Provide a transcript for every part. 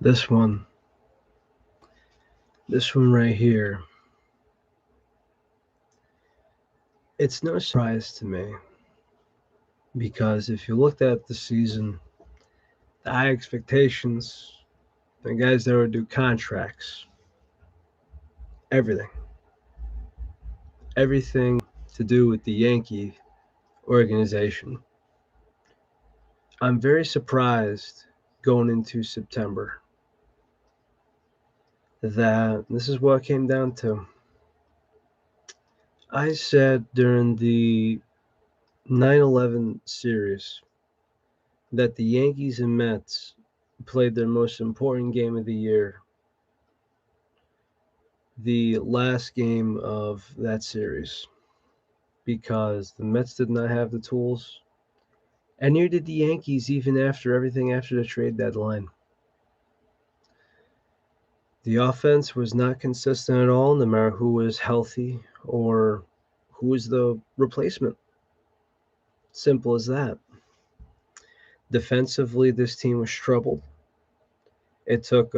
This one. This one right here. It's no surprise to me because if you looked at the season, the high expectations, the guys that would do contracts, everything, everything to do with the Yankee organization. I'm very surprised going into September that this is what it came down to. I said during the 9/11 series that the Yankees and Mets played their most important game of the year, the last game of that series, because the Mets did not have the tools, and neither did the Yankees, even after everything after the trade deadline. The offense was not consistent at all, no matter who was healthy or who was the replacement. Simple as that. Defensively, this team was troubled. It took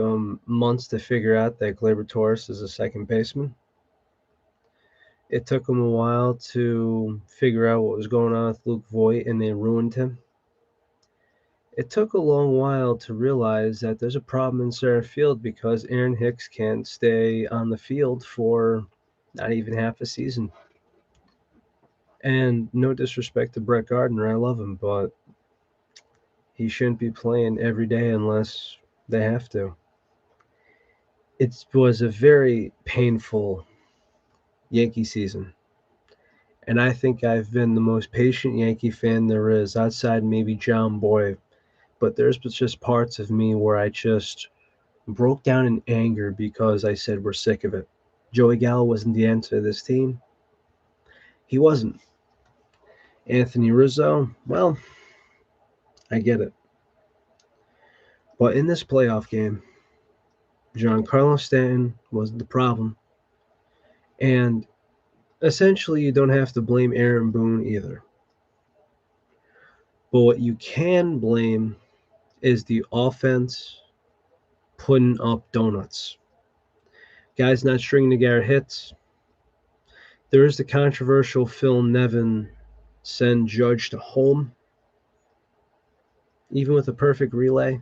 months to figure out that Gleyber Torres is a second baseman. It took them a while to figure out what was going on with Luke Voigt, and they ruined him. It took a long while to realize that there's a problem in center field because Aaron Hicks can't stay on the field for not even half a season. And no disrespect to Brett Gardner, I love him, but he shouldn't be playing every day unless they have to. It was a very painful Yankee season. And I think I've been the most patient Yankee fan there is, outside maybe John Boy. But there's just parts of me where I just broke down in anger because I said we're sick of it. Joey Gallo wasn't the answer to this team. He wasn't. Anthony Rizzo, well, I get it. But in this playoff game, Giancarlo Stanton wasn't the problem. And essentially, you don't have to blame Aaron Boone either. But what you can blame is the offense putting up donuts. Guys not stringing together hits. There is the controversial Phil Nevin send Judge to home, even with a perfect relay.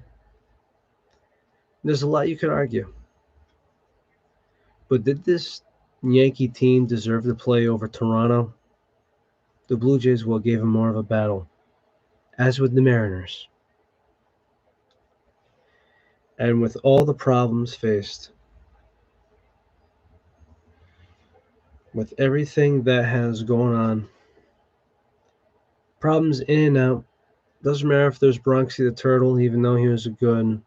There's a lot you could argue. But did this Yankee team deserve to play over Toronto? The Blue Jays gave them more of a battle, as with the Mariners. And with all the problems faced, with everything that has gone on, problems in and out, doesn't matter if there's Bronxy the Turtle, even though he was a good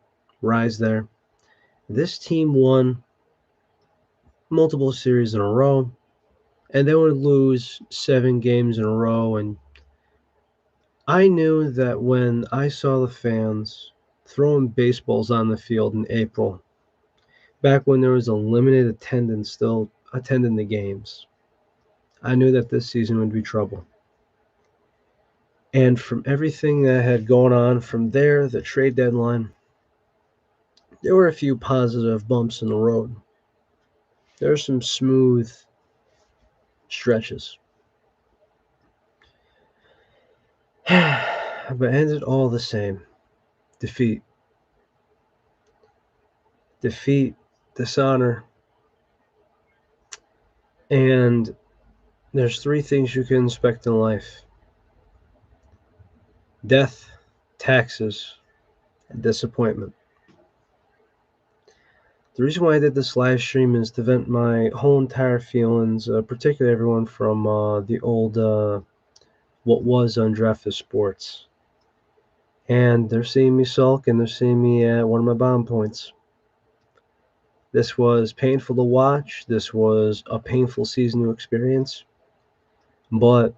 rise there. This team won multiple series in a row, and they would lose 7 games in a row. And I knew that when I saw the fans throwing baseballs on the field in April, back when there was a limited attendance still attending the games, I knew that this season would be trouble. And from everything that had gone on from there, the trade deadline, there were a few positive bumps in the road. There were some smooth stretches. But ended all the same. Defeat. Defeat, dishonor, and there's 3 things you can expect in life: death, taxes, and disappointment. The reason why I did this live stream is to vent my whole entire feelings, particularly everyone from the old what was Undrafted Sports. And they're seeing me sulk, and they're seeing me at one of my bomb points. This was painful to watch. This was a painful season to experience. But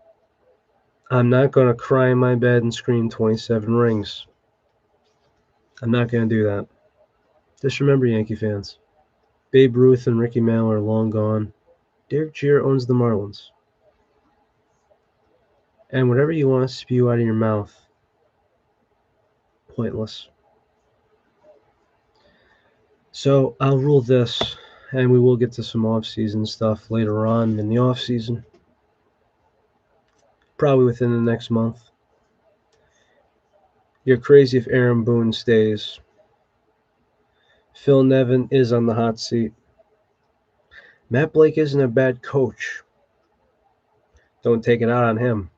I'm not going to cry in my bed and scream 27 rings. I'm not going to do that. Just remember, Yankee fans, Babe Ruth and Ricky Mantle are long gone. Derek Jeter owns the Marlins. And whatever you want to spew out of your mouth, pointless. So I'll rule this, and we will get to some off-season stuff later on in the off-season, probably within the next month. You're crazy if Aaron Boone stays. Phil Nevin is on the hot seat. Matt Blake isn't a bad coach. Don't take it out on him.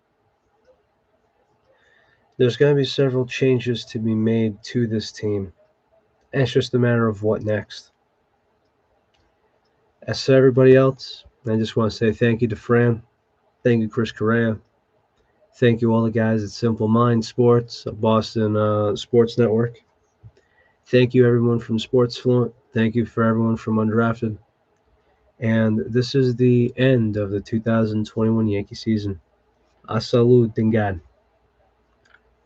There's going to be several changes to be made to this team. And it's just a matter of what next. As to everybody else, I just want to say thank you to Fran. Thank you, Chris Correa. Thank you all the guys at Simple Mind Sports, Boston Sports Network. Thank you everyone from Sports Fluent. Thank you for everyone from Undrafted. And this is the end of the 2021 Yankee season. A salud, Dingad.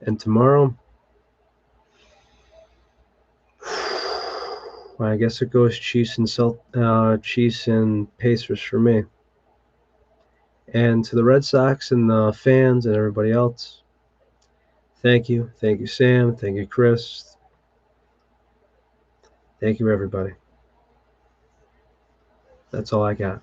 And tomorrow, well, I guess it goes Chiefs and Pacers for me. And to the Red Sox and the fans and everybody else, thank you. Thank you, Sam. Thank you, Chris. Thank you, everybody. That's all I got.